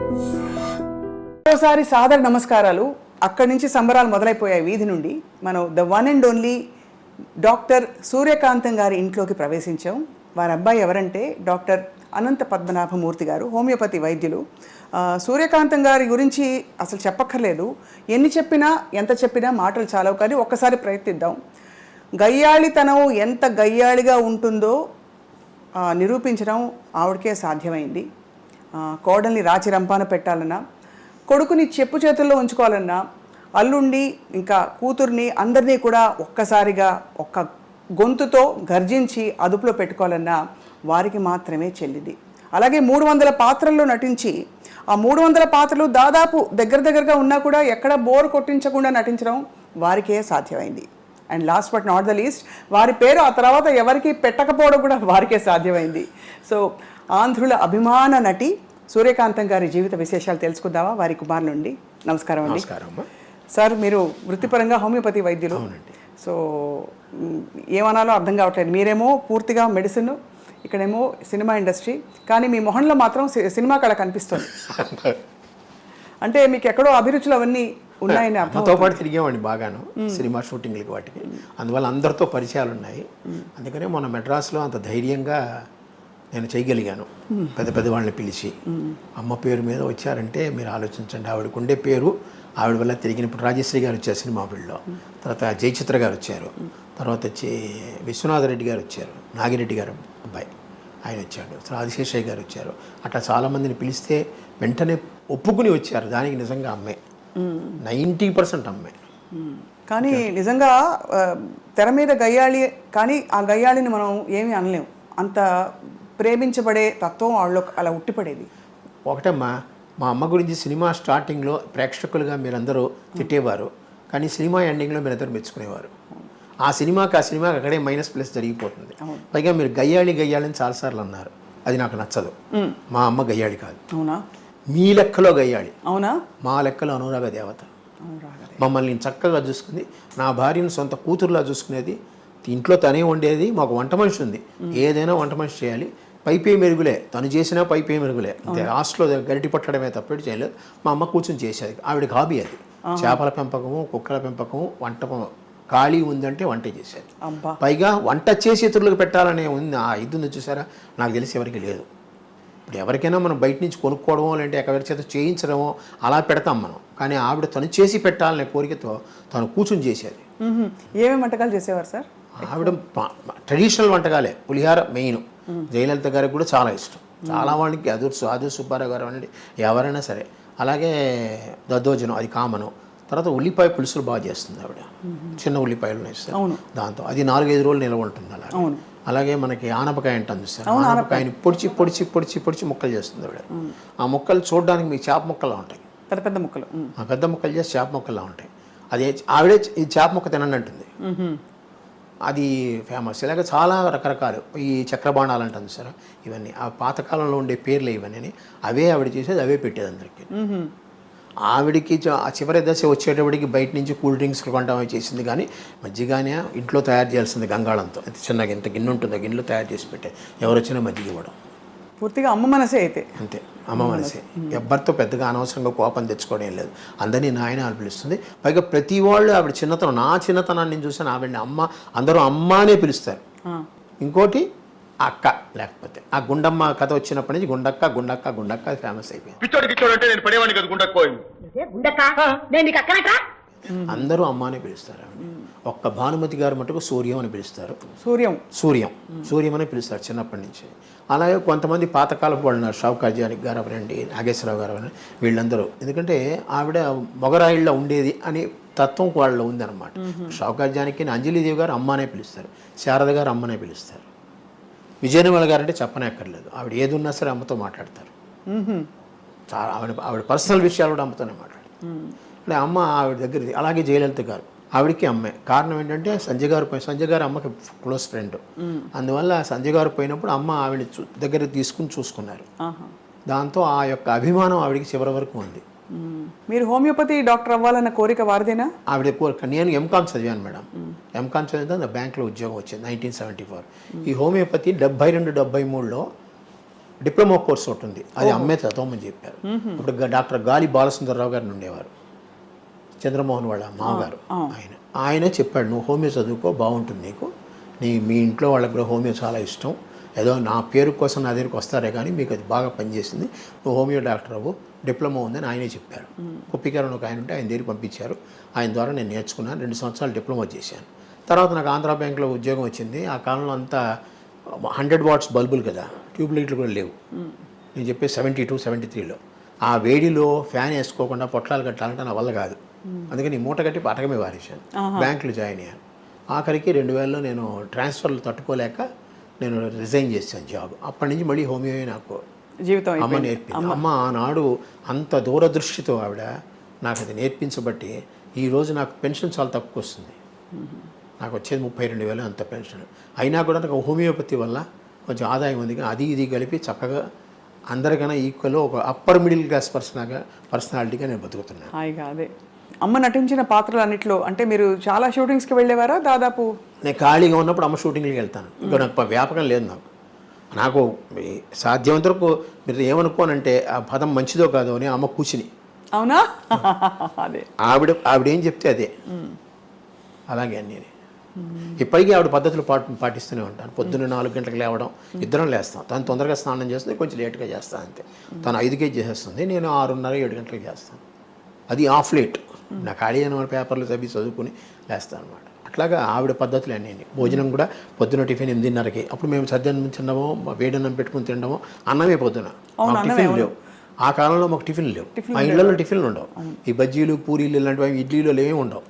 మరోసారి సాదర నమస్కారాలు. అక్కడి నుంచి సంబరాలు మొదలైపోయాయి. వీధి నుండి మనం the one and only doctor Suryakantham గారి ఇంట్లోకి ప్రవేశించాం. వారి అబ్బాయి ఎవరంటే డాక్టర్ అనంత పద్మనాభమూర్తి గారు, హోమియోపతి వైద్యులు. సూర్యకాంతం గారి గురించి అసలు చెప్పక్కర్లేదు. ఎన్ని చెప్పినా ఎంత చెప్పినా మాటలు చాలవు, కానీ ఒక్కసారి ప్రయత్నిద్దాం. గయ్యాళితనం ఎంత గయ్యాళిగా ఉంటుందో నిరూపించడం ఆవిడకే సాధ్యమైంది. కోడల్ని రాచి రంపాన పెట్టాలన్నా, కొడుకుని చెప్పు చేతుల్లో ఉంచుకోవాలన్నా, అల్లుండి ఇంకా కూతుర్ని అందరినీ కూడా ఒక్కసారిగా ఒక్క గొంతుతో గర్జించి అదుపులో పెట్టుకోవాలన్నా వారికి మాత్రమే చెల్లింది. అలాగే 300 పాత్రల్లో నటించి ఆ 300 పాత్రలు దాదాపు దగ్గరగా ఉన్నా కూడా ఎక్కడ బోర్ కొట్టించకుండా నటించడం వారికే సాధ్యమైంది. And last but not the least, వారి పేరు ఆ తర్వాత ఎవరికి పెట్టకపోవడం కూడా వారికే సాధ్యమైంది. సో ఆంధ్రుల అభిమాన నటి సూర్యకాంతం గారి జీవిత విశేషాలు తెలుసుకుందామా వారి కుమార్ నుండి. నమస్కారం అండి. సార్, మీరు వృత్తిపరంగా హోమియోపతి వైద్యులు. సో ఏమనాలో అర్థం కావట్లేదు. మీరేమో పూర్తిగా మెడిసిన్, ఇక్కడేమో సినిమా ఇండస్ట్రీ, కానీ మీ మొహంలో మాత్రం సినిమా కళ కనిపిస్తుంది. అంటే మీకు ఎక్కడో అభిరుచులు అవన్నీ ఉన్నాయని అర్థంతో పాటు తిరిగేవాడిని బాగాను సినిమా షూటింగ్లకి వాటికి. అందువల్ల అందరితో పరిచయాలు ఉన్నాయి. అందుకనే మొన్న మెడ్రాస్లో అంత ధైర్యంగా నేను చేయగలిగాను. పెద్ద వాళ్ళని పిలిచి అమ్మ పేరు మీద వచ్చారంటే మీరు ఆలోచించండి. ఆవిడకు ఉండే పేరు, ఆవిడ వల్ల తిరిగినప్పుడు రాజశ్రీ గారు వచ్చారు సినిమా ఫీల్డ్లో, తర్వాత జయచిత్ర గారు వచ్చారు, తర్వాత వచ్చి విశ్వనాథరెడ్డి గారు వచ్చారు, నాగిరెడ్డి గారు అబ్బాయి ఆయన వచ్చాడు, ఆదిశేషయ్య గారు వచ్చారు. అట్లా చాలామందిని పిలిస్తే వెంటనే ఒప్పుకుని వచ్చారు. దానికి నిజంగా అమ్మే 90% అమ్మే. కానీ నిజంగా తెర మీద గయ్యాళి, కానీ ఆ గయ్యాళిని మనం ఏమీ అనలేము. అంత ప్రేమించబడే తత్వం వాళ్ళు అలా ఉట్టిపడేది. ఒకటమ్మా, మా అమ్మ గురించి సినిమా స్టార్టింగ్లో ప్రేక్షకులుగా మీరందరూ తిట్టేవారు, కానీ సినిమా ఎండింగ్లో మీరందరూ మెచ్చుకునేవారు. ఆ సినిమాకి అక్కడే ++ జరిగిపోతుంది. పైగా మీరు గయ్యాళిని చాలాసార్లు అన్నారు. అది నాకు నచ్చదు. మా అమ్మ గయ్యాళి కాదు. అవునా? మీ లెక్కలో గయ్యాళి. అవునా? మా లెక్కలో అనురాగ దేవత. మమ్మల్ని చక్కగా చూసుకుంది. నా భార్యను సొంత కూతురులా చూసుకునేది. ఇంట్లో తనే వండేది. మాకు వంట మనిషి ఉంది. ఏదైనా వంట మనిషి చేయాలి. పైపే మెరుగులే, తను చేసినా పైపే మెరుగులే. అంతే, లాస్ట్లో గరిటి పట్టడమే తప్పేటి చేయలేదు. మా అమ్మ కూర్చొని చేసేది. ఆవిడకి హాబీ అది. చేపల పెంపకము, కుక్కల పెంపకము, వంట ఖాళీ ఉందంటే వంట చేసేది. పైగా వంట చేసి ఇతరులకు పెట్టాలనే ఉంది. ఆ ఇది ఉంది చూసారా, నాకు తెలిసి ఎవరికి లేదు. ఇప్పుడు ఎవరికైనా మనం బయట నుంచి కొనుక్కోవడమో లేదంటే ఎవరి చేత చేయించడమో అలా పెడతాం మనం. కానీ ఆవిడ తను చేసి పెట్టాలనే కోరికతో తను కూర్చొని చేసేది. ఏమేమి వంటకాలు చేసేవారు సార్? ఆవిడ ట్రెడిషనల్ వంటకాలే. పులిహార మెయిన్. జయలలిత గారికి కూడా చాలా ఇష్టం. చాలా వాళ్ళకి ఆదు సుబ్బారావు గారు అనండి, ఎవరైనా సరే. అలాగే దద్దోజనం, అది కామను. తర్వాత ఉల్లిపాయ పులుసులు బాగా చేస్తుంది ఆవిడ. చిన్న ఉల్లిపాయలు వేస్తారు దాంతో. అది 4-5 రోజులు నిల్వ ఉంటుంది. అలాగే మనకి ఆనపకాయ అంటాం చూస్తారు. ఆనపకాయని పొడిచి ముక్కలు చేస్తుంది ఆవిడ. ఆ ముక్కలు చూడడానికి మీకు చేప ముక్కలా ఉంటాయి. పెద్ద ముక్కలు. పెద్ద ముక్కలు చేసి చేప ముక్కల్లా ఉంటాయి. అది ఆవిడే ఈ చేప ముక్క తినండి అంటుంది. అది ఫేమస్. ఇలాగ చాలా రకరకాలు ఈ చక్రబాణాలు అంటాను సార్. ఇవన్నీ ఆ పాతకాలంలో ఉండే పేర్లు ఇవన్నీ. అవే ఆవిడ చేసేది, అవే పెట్టేది అందరికీ. ఆవిడికి ఆ చివరి దశ వచ్చేటప్పటికి బయట నుంచి కూల్ డ్రింక్స్ కొంటామే చేసింది. కానీ మజ్జిగానే ఇంట్లో తయారు చేయాల్సింది గంగాళంతో. చిన్నగా ఇంత గిన్నె ఉంటుంది, గిన్నెలో తయారు చేసి పెట్టే ఎవరు వచ్చినా మజ్జిగ ఇవ్వడం. పూర్తిగా అమ్మ మనసే అయితే. అంతే, అమ్మ మనసే. ఎవ్వరితో పెద్దగా అనవసరంగా కోపం తెచ్చుకోవడం లేదు. అందరినీ నాయన అని పిలుస్తుంది. పైగా ప్రతి వాళ్ళు ఆవిడ చిన్నతనం, నా చిన్నతనాన్ని నేను చూసాను. ఆవిడని అమ్మ, అందరూ అమ్మ అనే పిలుస్తారు. ఇంకోటి అక్క, లేకపోతే ఆ గుండమ్మ కథ వచ్చినప్పటి నుంచి గుండక్క ఫేమస్ అయిపోయింది. అందరూ అమ్మ అని పిలుస్తారు. ఒక్క భానుమతి గారు మటుకు సూర్యం అని పిలుస్తారు. సూర్యం అని పిలుస్తారు చిన్నప్పటి నుంచి. అలాగే కొంతమంది పాతకాలపు వాళ్ళు ఉన్నారు. షౌకాజానికి గారు అవరండి, నాగేశ్వరరావు గారు అవరండి, వీళ్ళందరూ. ఎందుకంటే ఆవిడ మొగరాయిళ్ళ ఉండేది అని తత్వం వాళ్ళలో ఉందన్నమాట. షౌకాజానికి అంజలిదేవి గారు అమ్మ అనే పిలుస్తారు. శారద గారు అమ్మనే పిలుస్తారు. విజయనిర్మల గారు అంటే చెప్పనక్కర్లేదు. ఆవిడ ఏది ఉన్నా సరే అమ్మతో మాట్లాడతారు. చాలా ఆవిడ పర్సనల్ విషయాలు కూడా అమ్మతోనే మాట్లాడతారు. అంటే అమ్మ ఆవిడ దగ్గర. అలాగే జయలలిత గారు, ఆవిడకి అమ్మే. కారణం ఏంటంటే సంజయ్ గారు అమ్మకి క్లోజ్ ఫ్రెండ్. అందువల్ల సంజయ్ గారు పోయినప్పుడు అమ్మ ఆవిడ దగ్గర తీసుకుని చూసుకున్నారు. దాంతో ఆ యొక్క అభిమానం ఆవిడకి చివరి వరకు ఉంది. మీరు హోమియోపతి డాక్టర్ అవ్వాలన్న కోరిక వారిదేనా? ఆవిడ కోరిక. నేను ఎంకామ్ చదివాను మేడం. ఎంకామ్ చదివితే బ్యాంక్లో ఉద్యోగం వచ్చింది 1974. ఈ హోమియోపతి 72-73లో డిప్లొమా కోర్స్ ఒకటి ఉంది, అది అమ్మే చదవమని చెప్పారు. ఇప్పుడు డాక్టర్ గాలి బాలసుందరరావు గారిని ఉండేవారు, చంద్రమోహన్ వాళ్ళ మామగారు. ఆయనే చెప్పాడు, నువ్వు హోమియో చదువుకో, బాగుంటుంది నీకు, మీ ఇంట్లో వాళ్ళకి కూడా హోమియో చాలా ఇష్టం, ఏదో నా పేరు కోసం నా దగ్గరికి వస్తారే కానీ మీకు అది బాగా పనిచేసింది, నువ్వు హోమియో డాక్టర్ అవ్వు, డిప్లొమా ఉందని ఆయనే చెప్పారు. కుప్పికారని ఒక ఆయన ఉంటే ఆయన దగ్గరికి పంపించారు. ఆయన ద్వారా నేను నేర్చుకున్నాను, 2 సంవత్సరాలు డిప్లొమా చేశాను. తర్వాత నాకు ఆంధ్రా బ్యాంక్లో ఉద్యోగం వచ్చింది. ఆ కాలంలో అంతా 100 వాట్స్ బల్బులు కదా, ట్యూబ్ లైట్లు కూడా లేవు. నేను చెప్పే 72, 73లో ఆ వేడిలో ఫ్యాన్ వేసుకోకుండా పొట్లాలు కట్టాలంటే నా వల్ల కాదు. అందుకని మూట కట్టి పటకమే వారేశాను. బ్యాంకులో జాయిన్ అయ్యాను. ఆఖరికి 2000లో నేను ట్రాన్స్ఫర్లు తట్టుకోలేక నేను రిజైన్ చేశాను జాబ్. అప్పటి నుంచి మళ్ళీ హోమియో నాకు జీవితం అమ్మ నేర్పింది. అమ్మ ఆనాడు అంత దూరదృష్టితో ఆవిడ నాకు అది నేర్పించబట్టి ఈరోజు నాకు పెన్షన్ చాలా తక్కువ వస్తుంది. నాకు వచ్చేది 32,000 అంత పెన్షన్. అయినా కూడా నాకు హోమియోపతి వల్ల కొంచెం ఆదాయం ఉంది. అది ఇది కలిపి చక్కగా అందరికన్నా ఈక్వల్ ఒక అప్పర్ మిడిల్ క్లాస్ పర్సనాలిటీగా నేను బతుకుతున్నాను. హాయిగా అదే అమ్మ నటించిన పాత్రలు అన్నిట్లో అంటే మీరు చాలా షూటింగ్స్కి వెళ్ళేవారా? దాదాపు నేను ఖాళీగా ఉన్నప్పుడు అమ్మ షూటింగ్కి వెళ్తాను. ఇంకా నాకు వ్యాపకం లేదు. నాకు సాధ్యమంత వరకు మీరు ఏమనుకోనంటే ఆ పదం మంచిదో కాదో అని అమ్మ కూర్చుని. అవునా? అదే ఆవిడ ఏం చెప్తే అదే, అలాగే అన్నీ. ఇప్పటికీ ఆవిడ పద్ధతులు పాటిస్తూనే ఉంటాను. పొద్దున్న 4 గంటలకు లేవడం, ఇద్దరం లేస్తాం. తను తొందరగా స్నానం చేస్తుంది, కొంచెం లేట్గా చేస్తాను అంతే. తను 5కే చేసేస్తుంది, నేను 6:30, 7 గంటలకు చేస్తాను. అది ఆఫ్ లేట్. నా ఖాళీ అయిన పేపర్లు చదువుకుని లేస్తాను అనమాట. అట్లాగా ఆవిడ పద్ధతులు అన్నీ. భోజనం కూడా పొద్దున టిఫిన్ 8:30కి. అప్పుడు మేము సద్యాన్నం తినడమో, వేడన్నం పెట్టుకుని తినడమో, అన్నమే పొద్దున. టిఫిన్ లేవు ఆ కాలంలో, మాకు టిఫిన్ లేవు. మా ఇళ్లలో టిఫిన్లు ఉండవు. ఈ బజ్జీలు, పూరీలు ఇలాంటివి ఇడ్లీలు ఏమి ఉండవు.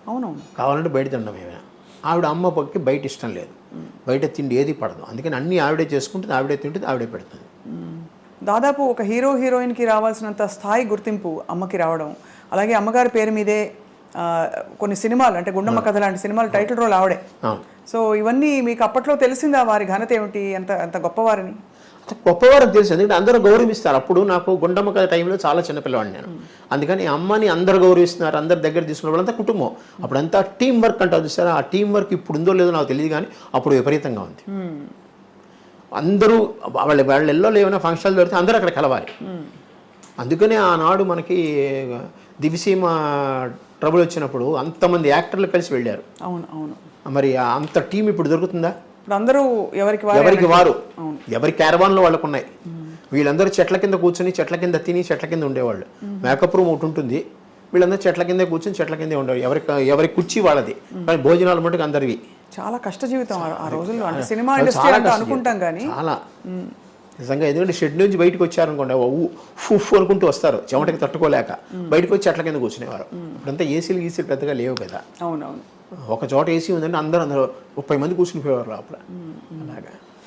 కావాలంటే బయట తినడం ఏమైనా. ఆవిడ అమ్మ పక్కకి బయట ఇష్టం లేదు, బయట తిండి ఏది పడదు. అందుకని అన్నీ ఆవిడే చేసుకుంటుంది, ఆవిడే తింటుంది, ఆవిడే పెడుతుంది. దాదాపు ఒక హీరోయిన్కి రావాల్సినంత స్థాయి గుర్తింపు అమ్మకి రావడం, అలాగే అమ్మగారి పేరు మీదే కొన్ని సినిమాలు అంటే గుండమ్మ కథ లాంటి సినిమాలు టైటిల్ రోల్ ఆవిడే. సో ఇవన్నీ మీకు అప్పట్లో తెలిసిందా వారి ఘనత ఏమిటి, అంత గొప్పవారిని? గొప్పవారని తెలుసు, ఎందుకంటే అందరూ గౌరవిస్తారు. అప్పుడు నాకు గుండమ్మ కథ టైంలో చాలా చిన్నపిల్లవాడిని నేను. అందుకని అమ్మని అందరు గౌరవిస్తున్నారు, అందరు దగ్గర తీసుకున్న వాళ్ళంతా కుటుంబం. అప్పుడంతా టీం వర్క్ అంటారు చూసారా, ఆ టీం వర్క్ ఇప్పుడు ఉందో లేదో నాకు తెలియదు, కానీ అప్పుడు విపరీతంగా ఉంది. అందరూ వాళ్ళ ఇళ్ళలో ఏమైనా ఫంక్షన్లు పెడితే అందరూ అక్కడ కలవాలి. అందుకనే ఆనాడు మనకి దివిసీమ ట్రబుల్ వచ్చినప్పుడు అంతమంది యాక్టర్లు కలిసి వెళ్ళారు. అవును. మరి అంత టీం ఇప్పుడు దొరుకుతుందా? అందరూ ఎవరికి వారు ఎవరి క్యారవాన్లో వాళ్ళకు ఉన్నాయి. వీళ్ళందరూ చెట్ల కింద కూర్చొని, చెట్ల కింద తిని, చెట్ల కింద ఉండేవాళ్ళు. మేకప్ రూమ్ ఒకటి ఉంటుంది, వీళ్ళందరూ చెట్ల కిందే కూర్చొని చెట్ల కిందే ఉండేవాళ్ళు. ఎవరి కుర్చీ వాళ్ళది, కానీ భోజనాలు మటుకు అందరివి. చాలా కష్ట జీవితం ఆ రోజుల్లో. అంటే సినిమా ఇండస్ట్రీ అంటే అనుకుంటాం కానీ చాలా నిజంగా. ఎందుకంటే షెడ్ నుంచి బయటకు వచ్చారనుకోండి, ఫుఫ్ అనుకుంటూ వస్తారు, చెమటకి తట్టుకోలేక బయటకు వచ్చి చెట్ల కింద కూర్చునేవారు. ఇప్పుడంతా ఏసీలు పెద్దగా లేవు కదా. అవునవును. ఒక చోట ఏసీ ఉందంటే అందరూ 30 మంది కూర్చుని పోయేవారు లోపల.